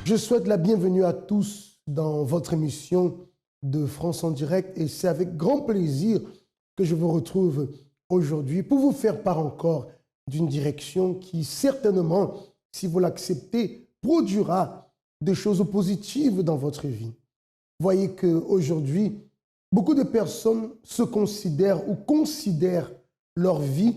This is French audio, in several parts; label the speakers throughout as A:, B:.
A: Je souhaite la bienvenue à tous dans votre émission de France en direct et c'est avec grand plaisir que je vous retrouve aujourd'hui pour vous faire part encore d'une direction qui certainement, si vous l'acceptez, produira des choses positives dans votre vie. Voyez qu'aujourd'hui, beaucoup de personnes se considèrent ou considèrent leur vie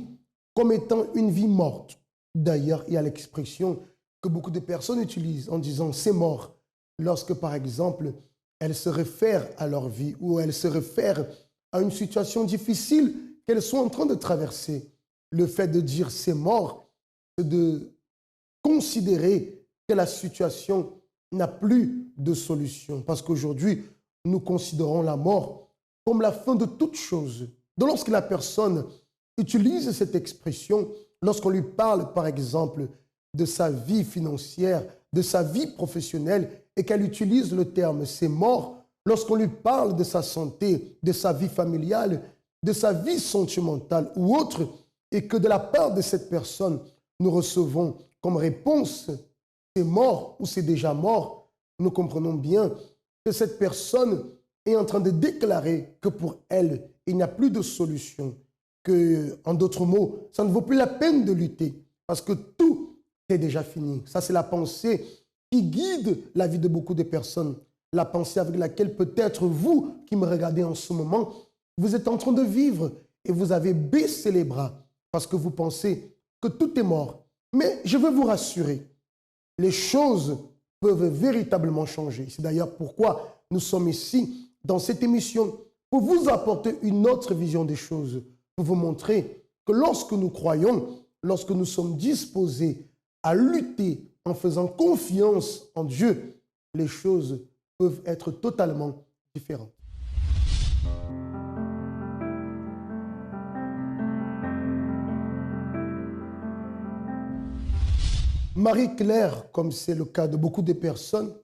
A: comme étant une vie morte. D'ailleurs, il y a l'expression que beaucoup de personnes utilisent en disant « c'est mort » lorsque, par exemple, elles se réfèrent à leur vie ou elles se réfèrent à une situation difficile qu'elles sont en train de traverser. Le fait de dire « c'est mort », c'est de considérer que la situation n'a plus de solution. Parce qu'aujourd'hui, nous considérons la mort comme la fin de toute chose. Donc lorsque la personne utilise cette expression, lorsqu'on lui parle, par exemple, de sa vie financière, de sa vie professionnelle, et qu'elle utilise le terme « c'est mort », lorsqu'on lui parle de sa santé, de sa vie familiale, de sa vie sentimentale ou autre, et que de la part de cette personne, nous recevons comme réponse « c'est mort » ou « c'est déjà mort », nous comprenons bien que cette personne est en train de déclarer que pour elle, il n'y a plus de solution, que, en d'autres mots, ça ne vaut plus la peine de lutter, parce que tout est déjà fini. Ça, c'est la pensée qui guide la vie de beaucoup de personnes, la pensée avec laquelle peut-être vous, qui me regardez en ce moment, vous êtes en train de vivre et vous avez baissé les bras parce que vous pensez que tout est mort. Mais je veux vous rassurer, les choses peuvent véritablement changer. C'est d'ailleurs pourquoi nous sommes ici dans cette émission pour vous apporter une autre vision des choses, pour vous montrer que lorsque nous croyons, lorsque nous sommes disposés à lutter en faisant confiance en Dieu, les choses peuvent être totalement différentes. Marie-Claire, comme c'est le cas de beaucoup de personnes,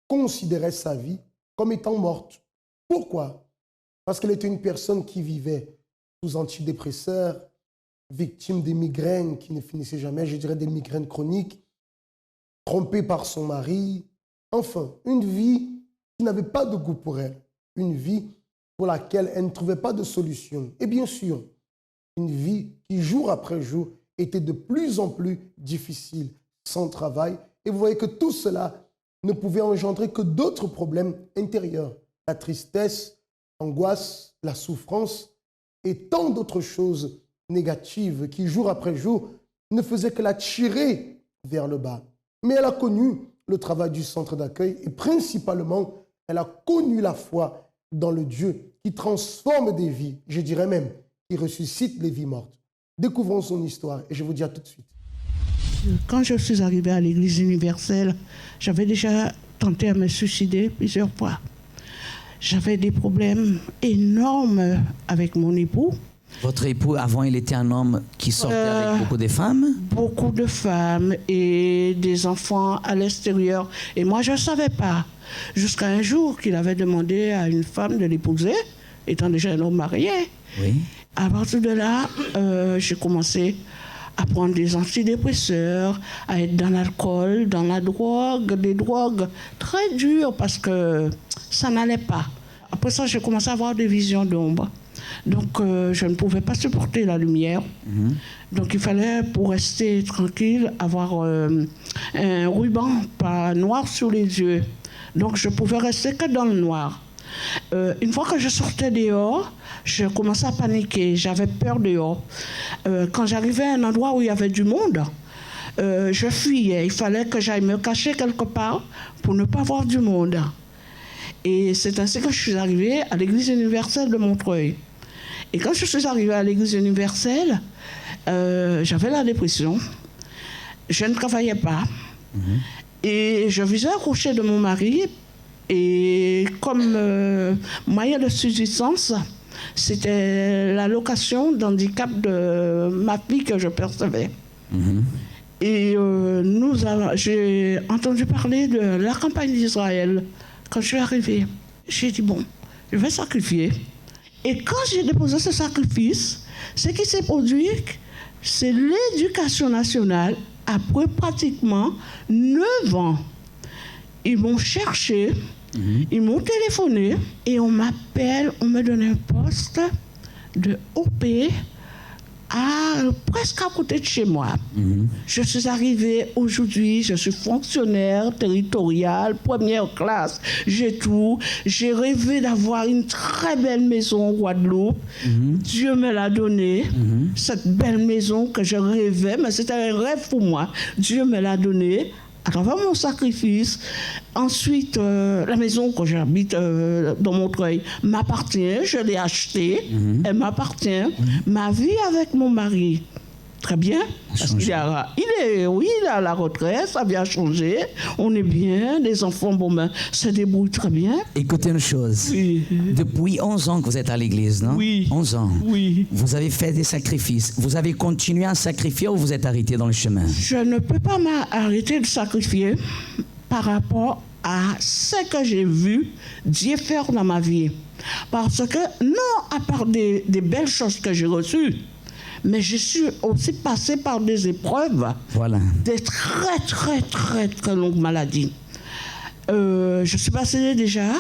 A: considérait sa vie comme étant morte. Pourquoi? Parce qu'elle était une personne qui vivait sous antidépresseurs, victime des migraines qui ne finissaient jamais, je dirais des migraines chroniques, trompée par son mari, enfin, une vie qui n'avait pas de goût pour elle, une vie pour laquelle elle ne trouvait pas de solution. Et bien sûr, une vie qui, jour après jour, était de plus en plus difficile, sans travail. Et vous voyez que tout cela ne pouvait engendrer que d'autres problèmes intérieurs. La tristesse, l'angoisse, la souffrance et tant d'autres choses négatives qui, jour après jour, ne faisaient que la tirer vers le bas. Mais elle a connu le travail du centre d'accueil et principalement, elle a connu la foi dans le Dieu qui transforme des vies, je dirais même, qui ressuscite les vies mortes. Découvrons son histoire et je vous dis à tout de suite.
B: Quand je suis arrivée à l'Église universelle, j'avais déjà tenté à me suicider plusieurs fois. J'avais des problèmes énormes avec mon époux.
C: Votre époux, avant, il était un homme qui sortait avec beaucoup de femmes?
B: Beaucoup de femmes et des enfants à l'extérieur. Et moi, je ne savais pas. Jusqu'à un jour qu'il avait demandé à une femme de l'épouser, étant déjà un homme marié.
C: Oui.
B: À partir de là, j'ai commencé à prendre des antidépresseurs, à être dans l'alcool, dans la drogue, des drogues très dures parce que ça n'allait pas. Après ça, j'ai commencé à avoir des visions d'ombre. Donc, je ne pouvais pas supporter la lumière. Donc, il fallait, pour rester tranquille, avoir un ruban pas noir sur les yeux. Donc, je pouvais rester que dans le noir. Une fois que je sortais dehors, je commençais à paniquer. J'avais peur dehors. Quand j'arrivais à un endroit où il y avait du monde, je fuyais. Il fallait que j'aille me cacher quelque part pour ne pas voir du monde. Et c'est ainsi que je suis arrivée à l'Église universelle de Montreuil. Et quand je suis arrivée à l'Église universelle, j'avais la dépression. Je ne travaillais pas. Et je vivais accoucher de mon mari. Et comme moyen de subsistance, c'était l'allocation d'handicap de ma fille que je percevais. Et j'ai entendu parler de la campagne d'Israël. Quand je suis arrivée, j'ai dit, bon, je vais sacrifier. Et quand j'ai déposé ce sacrifice, ce qui s'est produit, c'est l'Éducation nationale, après pratiquement 9 ans, ils m'ont cherché, ils m'ont téléphoné et on m'appelle, on me donne un poste de OP presque à côté de chez moi. Je suis arrivée aujourd'hui, je suis fonctionnaire territorial, première classe, j'ai tout. J'ai rêvé d'avoir une très belle maison en Guadeloupe. Dieu me l'a donnée, cette belle maison que je rêvais, mais c'était un rêve pour moi. Dieu me l'a donnée à travers mon sacrifice. Ensuite, la maison que j'habite dans Montreuil m'appartient, je l'ai achetée, elle m'appartient. Ma vie avec mon mari, très bien, parce qu'il est à la retraite, ça vient changer, on est bien, les enfants, se débrouillent très bien.
C: Écoutez une chose,
B: Oui.
C: depuis 11 ans que vous êtes à l'église, non?
B: Oui.
C: 11 ans.
B: Oui.
C: Vous avez fait des sacrifices. Vous avez continué à sacrifier ou vous êtes arrêté dans le chemin?
B: Je ne peux pas m'arrêter de sacrifier par rapport à ce que j'ai vu Dieu faire dans ma vie. Parce que, non à part des belles choses que j'ai reçues, mais je suis aussi passée par des épreuves,
C: Voilà.
B: des très, très, très, très longues maladies. Je suis passée déjà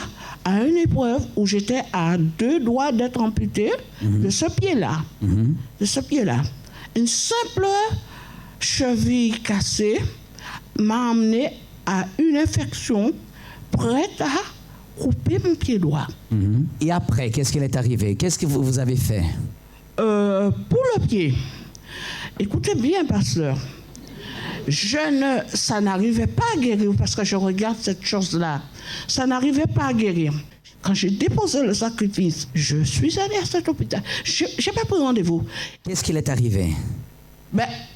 B: à une épreuve où j'étais à 2 doigts d'être amputée de ce pied-là. De ce pied-là. Une simple cheville cassée m'a amenée à une infection prête à couper mon pied droit.
C: Et après, qu'est-ce qu'il est arrivé? Qu'est-ce que vous avez fait?
B: Pour le pied, écoutez bien, pasteur, ça n'arrivait pas à guérir parce que je regarde cette chose-là. Ça n'arrivait pas à guérir. Quand j'ai déposé le sacrifice, je suis allée à cet hôpital. Je n'ai pas pris rendez-vous.
C: Qu'est-ce qu'il est arrivé?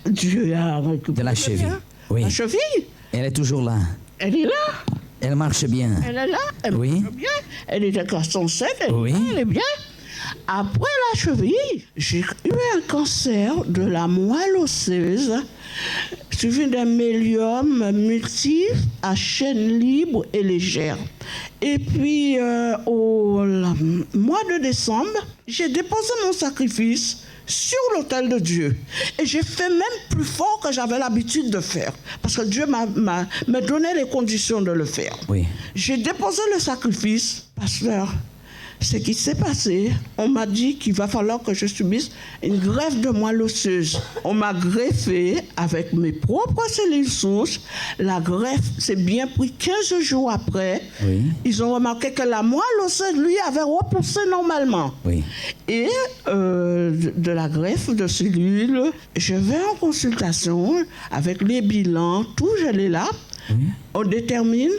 B: Dieu a récupéré
C: De la cheville. Oui.
B: La cheville,
C: Elle est toujours là.
B: elle est là.
C: Elle marche bien.
B: Elle est là. Elle
C: Oui.
B: marche bien. Elle est à 407.
C: Oui.
B: Elle est bien. Après la cheville, j'ai eu un cancer de la moelle osseuse, suivi d'un myélium multiple à chaîne libre et légère. Et puis, au mois de décembre, j'ai déposé mon sacrifice sur l'autel de Dieu. Et j'ai fait même plus fort que j'avais l'habitude de faire. Parce que Dieu m'a donné les conditions de le faire.
C: Oui.
B: J'ai déposé le sacrifice, pasteur. Ce qui s'est passé, on m'a dit qu'il va falloir que je subisse une greffe de moelle osseuse. On m'a greffé avec mes propres cellules souches. La greffe s'est bien pris 15 jours après.
C: Oui.
B: Ils ont remarqué que la moelle osseuse, lui, avait repoussé normalement.
C: Oui.
B: Et de la greffe de cellules, je vais en consultation avec les bilans, tout, je l'ai là.
C: Oui.
B: On détermine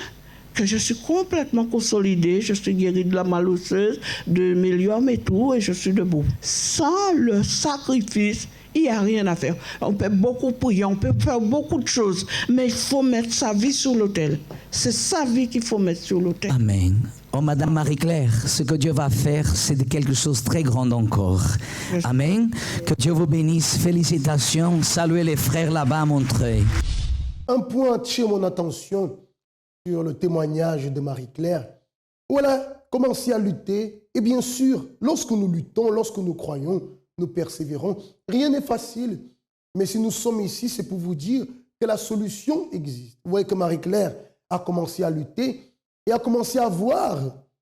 B: que je suis complètement consolidée, je suis guérie de la moelle osseuse, de myélium et tout, et je suis debout. Sans le sacrifice, il n'y a rien à faire. On peut beaucoup prier, on peut faire beaucoup de choses, mais il faut mettre sa vie sur l'autel. C'est sa vie qu'il faut mettre sur l'autel.
C: Amen. Oh, Madame Marie-Claire, ce que Dieu va faire, c'est de quelque chose de très grand encore. Amen. Que Dieu vous bénisse. Félicitations. Saluez les frères là-bas à Montreuil.
A: Un point attire mon attention sur le témoignage de Marie-Claire, où elle a commencé à lutter. Et bien sûr, lorsque nous luttons, lorsque nous croyons, nous persévérons, rien n'est facile. Mais si nous sommes ici, c'est pour vous dire que la solution existe. Vous voyez que Marie-Claire a commencé à lutter et a commencé à voir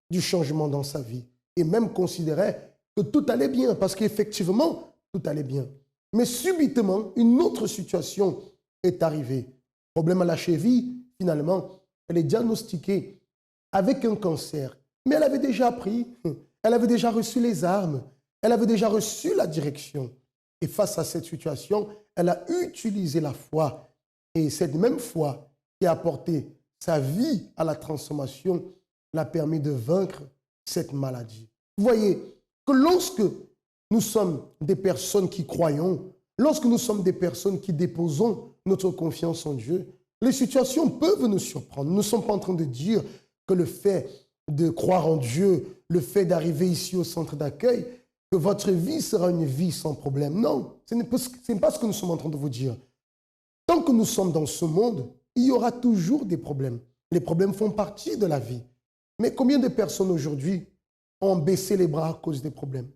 A: du changement dans sa vie. Et même considérait que tout allait bien, parce qu'effectivement, tout allait bien. Mais subitement, une autre situation est arrivée. Problème à la cheville, finalement, elle est diagnostiquée avec un cancer. Mais elle avait déjà appris, elle avait déjà reçu les armes, elle avait déjà reçu la direction. Et face à cette situation, elle a utilisé la foi. Et cette même foi qui a apporté sa vie à la transformation l'a permis de vaincre cette maladie. Vous voyez que lorsque nous sommes des personnes qui croyons, lorsque nous sommes des personnes qui déposons notre confiance en Dieu, les situations peuvent nous surprendre. Nous ne sommes pas en train de dire que le fait de croire en Dieu, le fait d'arriver ici au centre d'accueil, que votre vie sera une vie sans problème. Non, ce n'est pas ce que nous sommes en train de vous dire. Tant que nous sommes dans ce monde, il y aura toujours des problèmes. Les problèmes font partie de la vie. Mais combien de personnes aujourd'hui ont baissé les bras à cause des problèmes?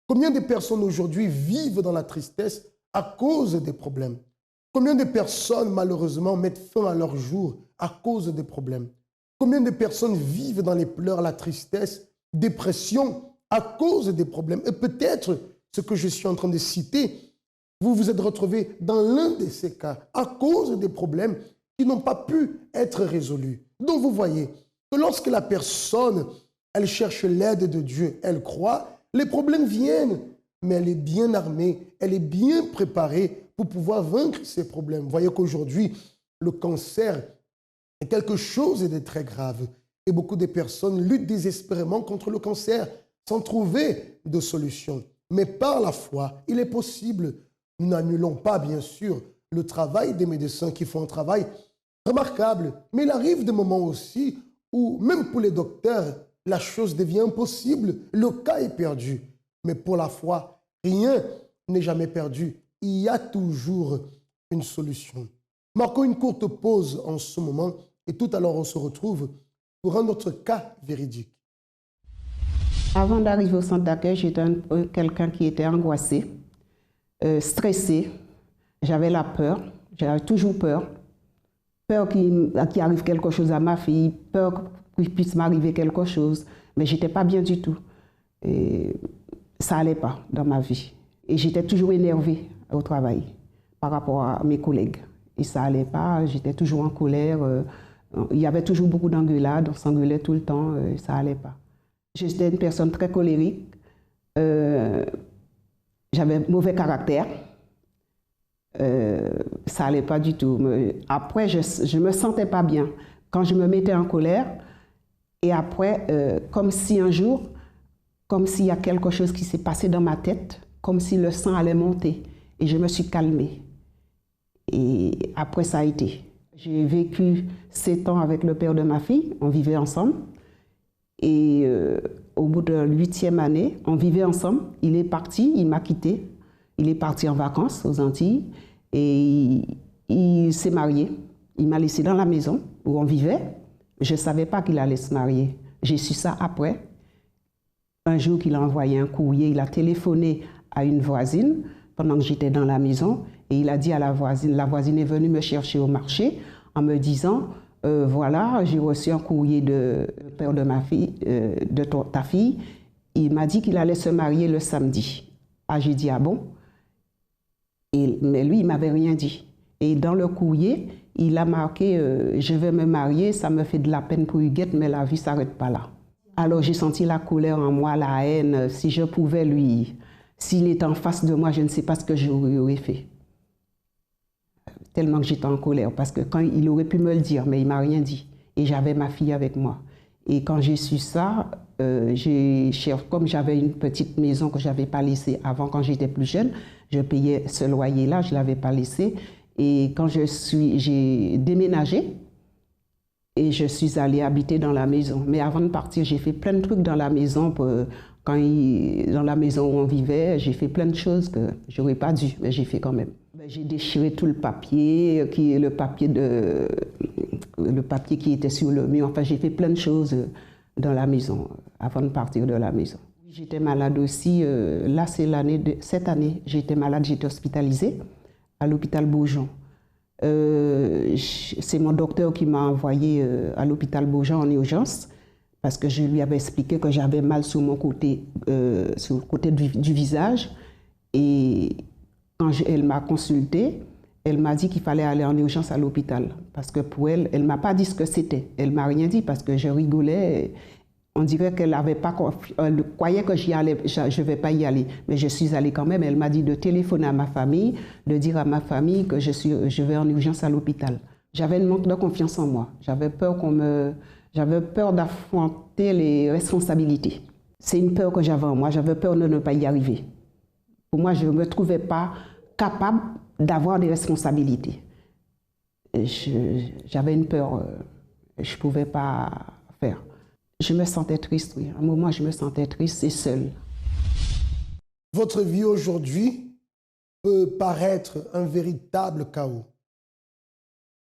A: Combien de personnes aujourd'hui vivent dans la tristesse à cause des problèmes? Combien de personnes, malheureusement, mettent fin à leur jour à cause des problèmes? Combien de personnes vivent dans les pleurs, la tristesse, dépression à cause des problèmes? Et peut-être ce que je suis en train de citer, vous vous êtes retrouvé dans l'un de ces cas à cause des problèmes qui n'ont pas pu être résolus. Donc vous voyez que lorsque la personne, elle cherche l'aide de Dieu, elle croit, les problèmes viennent, mais elle est bien armée, elle est bien préparée pour pouvoir vaincre ces problèmes. Vous voyez qu'aujourd'hui, le cancer est quelque chose de très grave. Et beaucoup de personnes luttent désespérément contre le cancer sans trouver de solution. Mais par la foi, il est possible. Nous n'annulons pas, bien sûr, le travail des médecins qui font un travail remarquable. Mais il arrive des moments aussi où, même pour les docteurs, la chose devient impossible. Le cas est perdu. Mais pour la foi, rien n'est jamais perdu. Il y a toujours une solution. Marquons une courte pause en ce moment et tout à l'heure on se retrouve pour un autre cas véridique.
D: Avant d'arriver au centre d'accueil, j'étais quelqu'un qui était angoissé, stressé. J'avais la peur, j'avais toujours peur. Peur qu'il arrive quelque chose à ma fille, peur qu'il puisse m'arriver quelque chose. Mais je n'étais pas bien du tout. Et ça n'allait pas dans ma vie. Et j'étais toujours énervée au travail par rapport à mes collègues. Et ça n'allait pas, j'étais toujours en colère. Il y avait toujours beaucoup d'engueulades, on s'engueulait tout le temps, ça n'allait pas. J'étais une personne très colérique. J'avais mauvais caractère. Ça n'allait pas du tout. Après, je ne me sentais pas bien. Quand je me mettais en colère, et après, comme si un jour, comme s'il y a quelque chose qui s'est passé dans ma tête, comme si le sang allait monter. Et je me suis calmée. Et après, ça a été. J'ai vécu 7 ans avec le père de ma fille. On vivait ensemble. Et au bout de la 8e année, on vivait ensemble. Il est parti, il m'a quitté. Il est parti en vacances aux Antilles. Et il s'est marié. Il m'a laissé dans la maison où on vivait. Je ne savais pas qu'il allait se marier. J'ai su ça après. Un jour qu'il a envoyé un courrier, il a téléphoné à une voisine pendant que j'étais dans la maison. Et il a dit à la voisine est venue me chercher au marché en me disant voilà, j'ai reçu un courrier de père de ma fille, de ta fille. Il m'a dit qu'il allait se marier le samedi. Ah, j'ai dit ah bon? Mais lui, il ne m'avait rien dit. Et dans le courrier, il a marqué je vais me marier, ça me fait de la peine pour Huguette, mais la vie ne s'arrête pas là. Alors j'ai senti la colère en moi, la haine. Si je pouvais lui, s'il était en face de moi, je ne sais pas ce que j'aurais fait. Tellement que j'étais en colère, parce que quand il aurait pu me le dire, mais il ne m'a rien dit. Et j'avais ma fille avec moi. Et quand j'ai su ça, comme j'avais une petite maison que je n'avais pas laissée avant, quand j'étais plus jeune, je payais ce loyer-là, je ne l'avais pas laissé. Et quand j'ai déménagé, et je suis allée habiter dans la maison. Mais avant de partir, j'ai fait plein de trucs dans la maison. Dans la maison où on vivait, j'ai fait plein de choses que je n'aurais pas dû, mais j'ai fait quand même. J'ai déchiré tout le papier, le papier qui était sur le mur. Enfin, j'ai fait plein de choses dans la maison, avant de partir de la maison. J'étais malade aussi. Là, cette année, j'étais malade, j'étais hospitalisée à l'hôpital Beaujon. C'est mon docteur qui m'a envoyé à l'hôpital Beaujon en urgence parce que je lui avais expliqué que j'avais mal sur mon côté, sur le côté du visage. Et quand elle m'a consultée, elle m'a dit qu'il fallait aller en urgence à l'hôpital parce que pour elle, elle ne m'a pas dit ce que c'était. Elle ne m'a rien dit parce que je rigolais. On dirait qu'elle avait pas elle croyait que j'y allais, je ne vais pas y aller. Mais je suis allée quand même. Elle m'a dit de téléphoner à ma famille, de dire à ma famille que je vais en urgence à l'hôpital. J'avais un manque de confiance en moi. J'avais peur d'affronter les responsabilités. C'est une peur que j'avais en moi. J'avais peur de ne pas y arriver. Pour moi, je ne me trouvais pas capable d'avoir des responsabilités. J'avais une peur, je ne pouvais pas faire. Je me sentais triste, oui. À un moment, je me sentais triste et seule.
A: Votre vie aujourd'hui peut paraître un véritable chaos.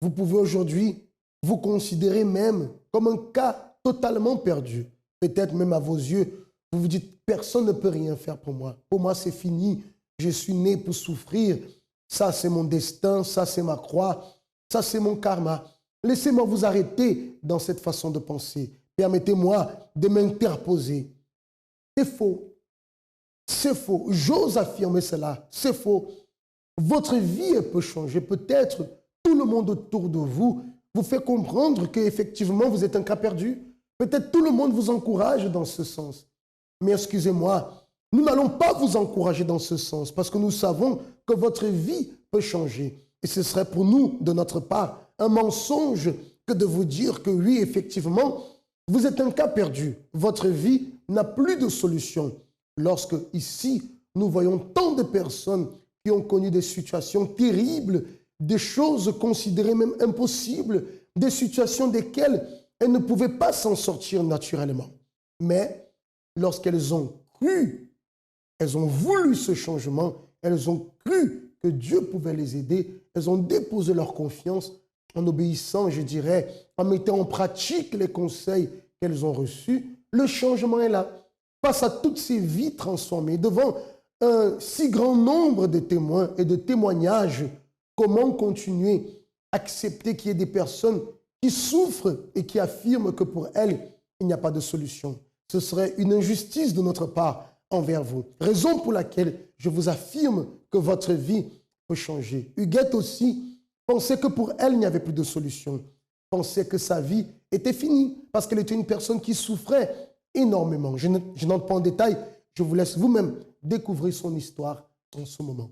A: Vous pouvez aujourd'hui vous considérer même comme un cas totalement perdu. Peut-être même à vos yeux, vous vous dites « personne ne peut rien faire pour moi. Pour moi, c'est fini. Je suis né pour souffrir. Ça, c'est mon destin. Ça, c'est ma croix. Ça, c'est mon karma. » laissez-moi vous arrêter dans cette façon de penser. Permettez-moi de m'interposer. C'est faux. C'est faux. J'ose affirmer cela. C'est faux. Votre vie peut changer. Peut-être tout le monde autour de vous vous fait comprendre qu'effectivement vous êtes un cas perdu. Peut-être tout le monde vous encourage dans ce sens. Mais excusez-moi, nous n'allons pas vous encourager dans ce sens parce que nous savons que votre vie peut changer. Et ce serait pour nous, de notre part, un mensonge que de vous dire que oui, effectivement, vous êtes un cas perdu. Votre vie n'a plus de solution. Lorsque ici, nous voyons tant de personnes qui ont connu des situations terribles, des choses considérées même impossibles, des situations desquelles elles ne pouvaient pas s'en sortir naturellement. Mais lorsqu'elles ont cru, elles ont voulu ce changement, elles ont cru que Dieu pouvait les aider, elles ont déposé leur confiance en obéissant, je dirais, en mettant en pratique les conseils qu'elles ont reçus. Le changement est là. Face à toutes ces vies transformées, devant un si grand nombre de témoins et de témoignages, comment continuer à accepter qu'il y ait des personnes qui souffrent et qui affirment que pour elles, il n'y a pas de solution? Ce serait une injustice de notre part envers vous. Raison pour laquelle je vous affirme que votre vie peut changer. Huguette aussi pensait que pour elle, il n'y avait plus de solution. Pensait que sa vie était finie parce qu'elle était une personne qui souffrait énormément. Je n'entre pas en détail, je vous laisse vous-même découvrir son histoire en ce moment.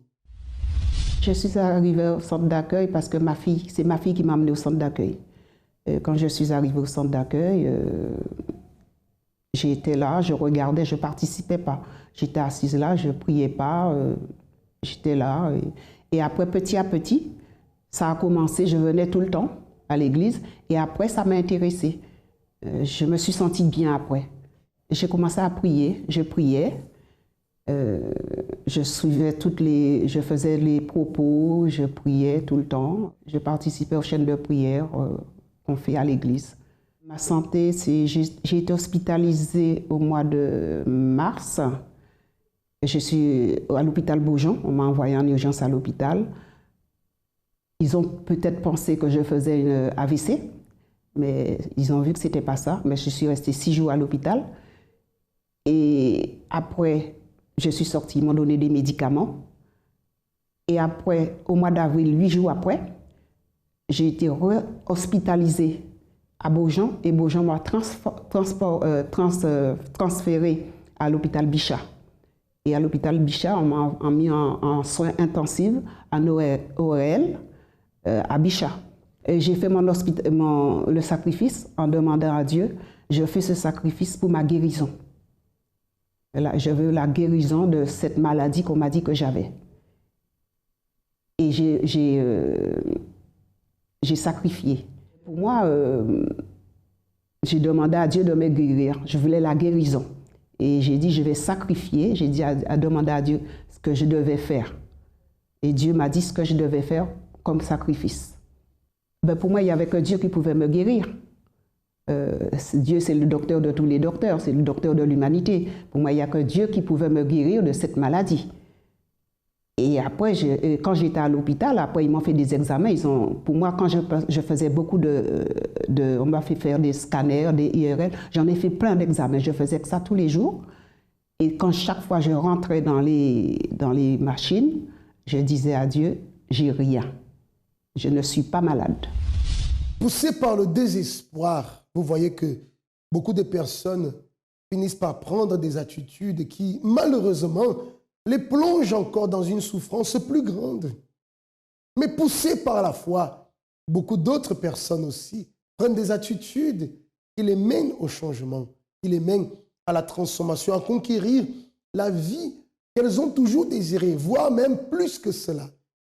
D: Je suis arrivée au centre d'accueil parce que c'est ma fille qui m'a amenée au centre d'accueil. Quand je suis arrivée au centre d'accueil, j'étais là, je regardais, je ne participais pas. J'étais assise là, je ne priais pas, j'étais là. Et après, petit à petit, ça a commencé, je venais tout le temps à l'église et après, ça m'a intéressée. Je me suis sentie bien après. J'ai commencé à prier, je priais, je faisais les propos, je priais tout le temps. Je participais aux chaînes de prière qu'on fait à l'église. Ma santé, j'ai été hospitalisée au mois de mars. Je suis à l'hôpital Beaujon, on m'a envoyé en urgence à l'hôpital. Ils ont peut-être pensé que je faisais une AVC, mais ils ont vu que ce n'était pas ça. Mais je suis restée 6 jours à l'hôpital. Et après, je suis sortie, ils m'ont donné des médicaments. Et après, au mois d'avril, 8 jours après, j'ai été hospitalisée à Beaujon et Beaujon m'a transférée à l'hôpital Bichat. Et à l'hôpital Bichat, on m'a mis en soins intensifs, en ORL, à Bichat. Et j'ai fait le sacrifice en demandant à Dieu, je fais ce sacrifice pour ma guérison. Et là, je veux la guérison de cette maladie qu'on m'a dit que j'avais. Et j'ai sacrifié. Pour moi, j'ai demandé à Dieu de me guérir. Je voulais la guérison. Et j'ai dit, je vais sacrifier. J'ai dit à demander à Dieu ce que je devais faire. Et Dieu m'a dit ce que je devais faire comme sacrifice. Ben pour moi, il n'y avait que Dieu qui pouvait me guérir. Dieu, c'est le docteur de tous les docteurs, c'est le docteur de l'humanité. Pour moi, il n'y a que Dieu qui pouvait me guérir de cette maladie. Et après, quand j'étais à l'hôpital, après, ils m'ont fait des examens. Pour moi, quand je faisais beaucoup on m'a fait faire des scanners, des IRL, j'en ai fait plein d'examens. Je faisais ça tous les jours. Et quand chaque fois je rentrais dans les machines, je disais à Dieu, j'ai rien. Je ne suis pas malade.
A: Poussé par le désespoir, vous voyez que beaucoup de personnes finissent par prendre des attitudes qui, malheureusement, les plongent encore dans une souffrance plus grande. Mais poussés par la foi, beaucoup d'autres personnes aussi prennent des attitudes qui les mènent au changement, qui les mènent à la transformation, à conquérir la vie qu'elles ont toujours désirée, voire même plus que cela.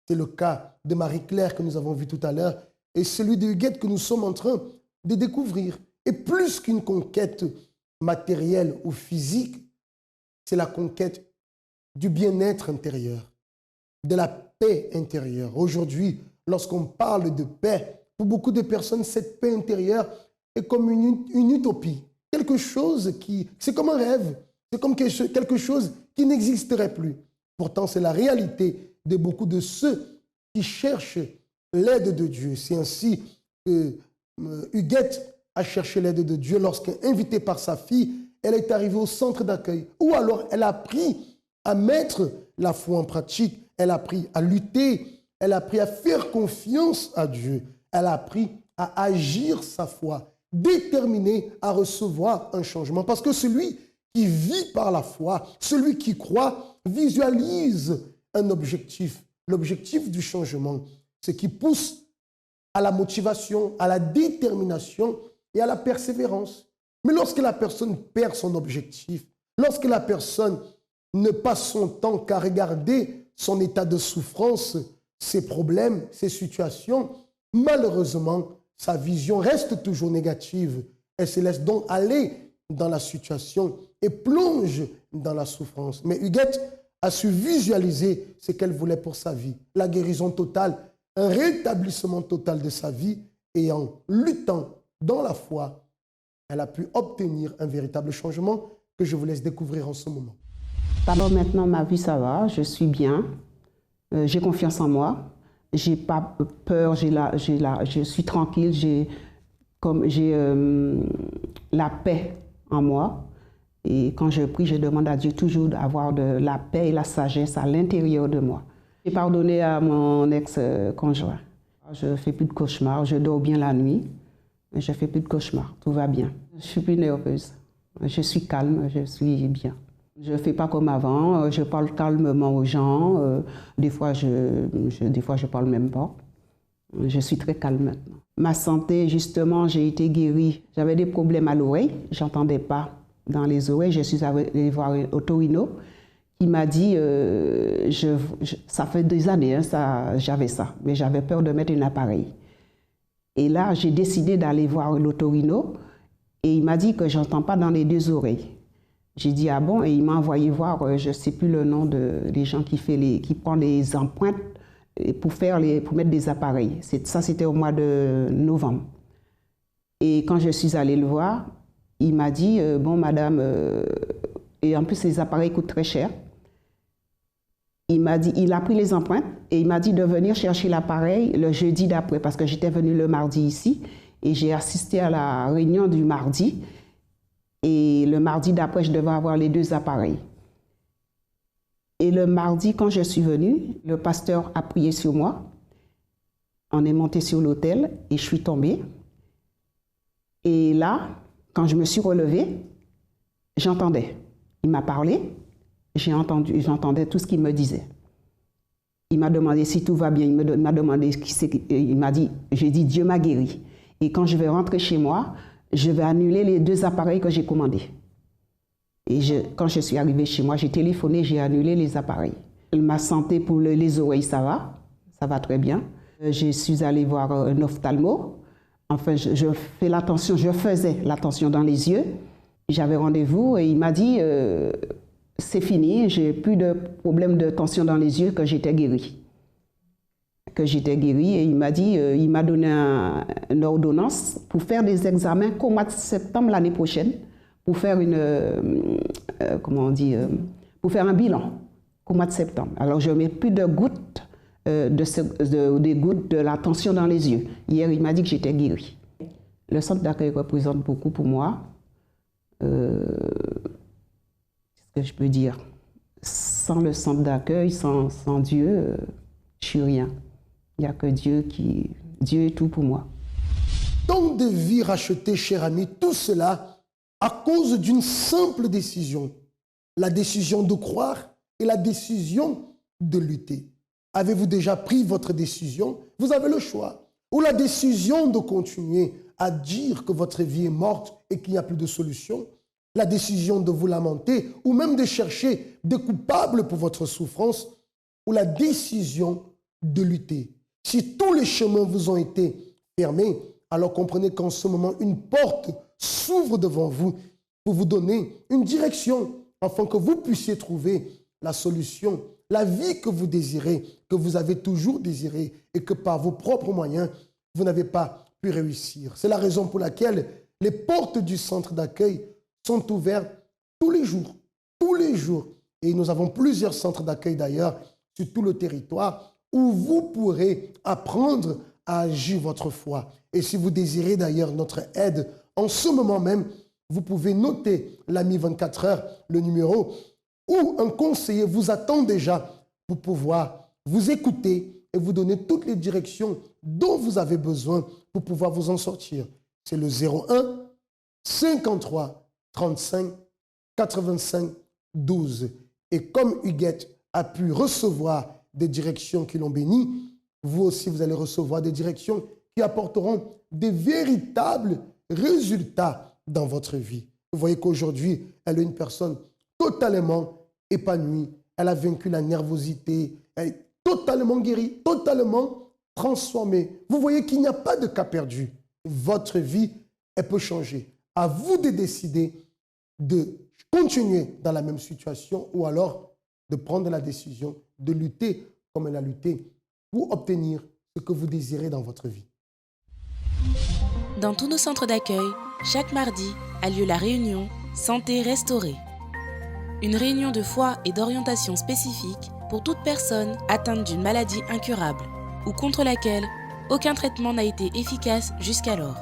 A: C'est le cas de Marie-Claire que nous avons vu tout à l'heure et celui de Huguette que nous sommes en train de découvrir. Et plus qu'une conquête matérielle ou physique, c'est la conquête du bien-être intérieur, de la paix intérieure. Aujourd'hui, lorsqu'on parle de paix, pour beaucoup de personnes, cette paix intérieure est comme une utopie. Quelque chose c'est comme un rêve, c'est comme quelque chose qui n'existerait plus. Pourtant, c'est la réalité de beaucoup de ceux qui cherchent l'aide de Dieu. C'est ainsi que Huguette a cherché l'aide de Dieu lorsqu'invitée par sa fille, elle est arrivée au centre d'accueil. Ou alors elle a appris à mettre la foi en pratique, elle a appris à lutter, elle a appris à faire confiance à Dieu, elle a appris à agir sa foi, déterminée à recevoir un changement. Parce que celui qui vit par la foi, celui qui croit, visualise un objectif. L'objectif du changement, ce qui pousse à la motivation, à la détermination et à la persévérance. Mais lorsque la personne perd son objectif, lorsque la personne ne passe son temps qu'à regarder son état de souffrance, ses problèmes, ses situations, malheureusement, sa vision reste toujours négative. Elle se laisse donc aller dans la situation et plonge dans la souffrance. Mais Huguette a su visualiser ce qu'elle voulait pour sa vie, la guérison totale, un rétablissement total de sa vie, et en luttant dans la foi, elle a pu obtenir un véritable changement que je vous laisse découvrir en ce moment.
D: Alors maintenant, ma vie, ça va, je suis bien, j'ai confiance en moi, j'ai pas peur, je suis tranquille, j'ai la paix en moi. Et quand je prie, je demande à Dieu toujours d'avoir de la paix et la sagesse à l'intérieur de moi. J'ai pardonné à mon ex-conjoint. Je ne fais plus de cauchemars, je dors bien la nuit, je ne fais plus de cauchemars, tout va bien. Je ne suis plus nerveuse, je suis calme, je suis bien. Je ne fais pas comme avant, je parle calmement aux gens, des fois je parle même pas. Je suis très calme maintenant. Ma santé, justement, j'ai été guérie. J'avais des problèmes à l'oreille, je n'entendais pas dans les oreilles. Je suis allée voir un otorino qui m'a dit, ça fait des années, j'avais ça, mais j'avais peur de mettre un appareil. Et là, j'ai décidé d'aller voir l'otorino et il m'a dit que je n'entends pas dans les deux oreilles. J'ai dit, ah bon? Et il m'a envoyé voir, je ne sais plus le nom des gens qui prennent les empreintes pour mettre des appareils. Ça, c'était au mois de novembre. Et quand je suis allée le voir, il m'a dit, bon madame, et en plus les appareils coûtent très cher. Il a pris les empreintes et il m'a dit de venir chercher l'appareil le jeudi d'après, parce que j'étais venue le mardi ici et j'ai assisté à la réunion du mardi. Et le mardi d'après, je devais avoir les deux appareils. Et le mardi, quand je suis venue, le pasteur a prié sur moi. On est monté sur l'autel et je suis tombée. Et là, quand je me suis relevée, j'entendais. Il m'a parlé, j'entendais tout ce qu'il me disait. Il m'a demandé si tout va bien, il m'a demandé j'ai dit Dieu m'a guéri. Et quand je vais rentrer chez moi, je vais annuler les deux appareils que j'ai commandés. Et quand je suis arrivée chez moi, j'ai téléphoné, j'ai annulé les appareils. Ma santé pour les oreilles, ça va très bien. Je suis allée voir un ophtalmo. Enfin, je faisais l'attention dans les yeux. J'avais rendez-vous et il m'a dit, c'est fini, j'ai plus de problème de tension dans les yeux, que j'étais guérie. Et il m'a dit, il m'a donné une ordonnance pour faire des examens qu'au mois de septembre l'année prochaine, pour faire pour faire un bilan au mois de septembre. Alors je mets plus de gouttes, des gouttes de la tension dans les yeux. Hier, il m'a dit que j'étais guérie. Le centre d'accueil représente beaucoup pour moi. Qu'est-ce que je peux dire? Sans le centre d'accueil, sans Dieu, je suis rien. Il n'y a que Dieu est tout pour moi.
A: Tant de vies rachetées, cher ami, tout cela à cause d'une simple décision. La décision de croire et la décision de lutter. Avez-vous déjà pris votre décision? Vous avez le choix. Ou la décision de continuer à dire que votre vie est morte et qu'il n'y a plus de solution. La décision de vous lamenter ou même de chercher des coupables pour votre souffrance. Ou la décision de lutter. Si tous les chemins vous ont été fermés, alors comprenez qu'en ce moment, une porte s'ouvre devant vous pour vous donner une direction afin que vous puissiez trouver la solution, la vie que vous désirez, que vous avez toujours désiré et que par vos propres moyens, vous n'avez pas pu réussir. C'est la raison pour laquelle les portes du centre d'accueil sont ouvertes tous les jours. Tous les jours. Et nous avons plusieurs centres d'accueil d'ailleurs sur tout le territoire où vous pourrez apprendre à agir votre foi. Et si vous désirez d'ailleurs notre aide, en ce moment même, vous pouvez noter l'ami 24 heures, le numéro, où un conseiller vous attend déjà pour pouvoir vous écouter et vous donner toutes les directions dont vous avez besoin pour pouvoir vous en sortir. C'est le 01 53 35 85 12. Et comme Huguette a pu recevoir des directions qui l'ont béni, vous aussi, vous allez recevoir des directions qui apporteront des véritables résultats dans votre vie. Vous voyez qu'aujourd'hui, elle est une personne totalement épanouie. Elle a vaincu la nervosité. Elle est totalement guérie, totalement transformée. Vous voyez qu'il n'y a pas de cas perdu. Votre vie, elle peut changer. À vous de décider de continuer dans la même situation ou alors de prendre la décision de lutter comme elle a lutté pour obtenir ce que vous désirez dans votre vie.
E: Dans tous nos centres d'accueil, chaque mardi a lieu la réunion Santé restaurée. Une réunion de foi et d'orientation spécifique pour toute personne atteinte d'une maladie incurable ou contre laquelle aucun traitement n'a été efficace jusqu'alors.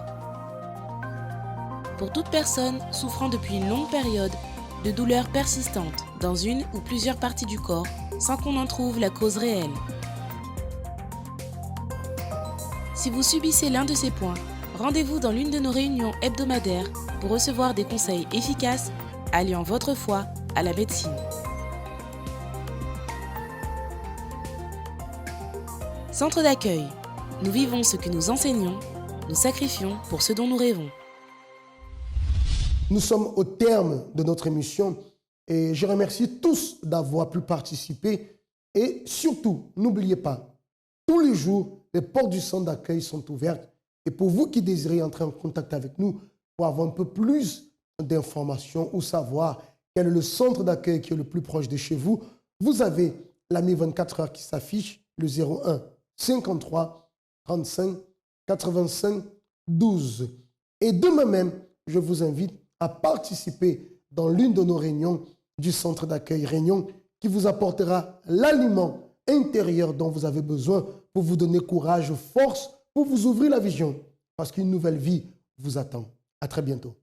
E: Pour toute personne souffrant depuis une longue période de douleurs persistantes dans une ou plusieurs parties du corps sans qu'on en trouve la cause réelle. Si vous subissez l'un de ces points, rendez-vous dans l'une de nos réunions hebdomadaires pour recevoir des conseils efficaces alliant votre foi à la médecine. Centre d'accueil. Nous vivons ce que nous enseignons, nous sacrifions pour ce dont nous rêvons.
A: Nous sommes au terme de notre émission et je remercie tous d'avoir pu participer. Et surtout, n'oubliez pas, tous les jours, les portes du centre d'accueil sont ouvertes. Et pour vous qui désirez entrer en contact avec nous pour avoir un peu plus d'informations ou savoir quel est le centre d'accueil qui est le plus proche de chez vous, vous avez l'ami 24 heures qui s'affiche, le 01 53 35 85 12. Et demain même, je vous invite à participer dans l'une de nos réunions du centre d'accueil Réunion qui vous apportera l'aliment intérieur dont vous avez besoin pour vous donner courage, force, pour vous ouvrir la vision parce qu'une nouvelle vie vous attend. À très bientôt.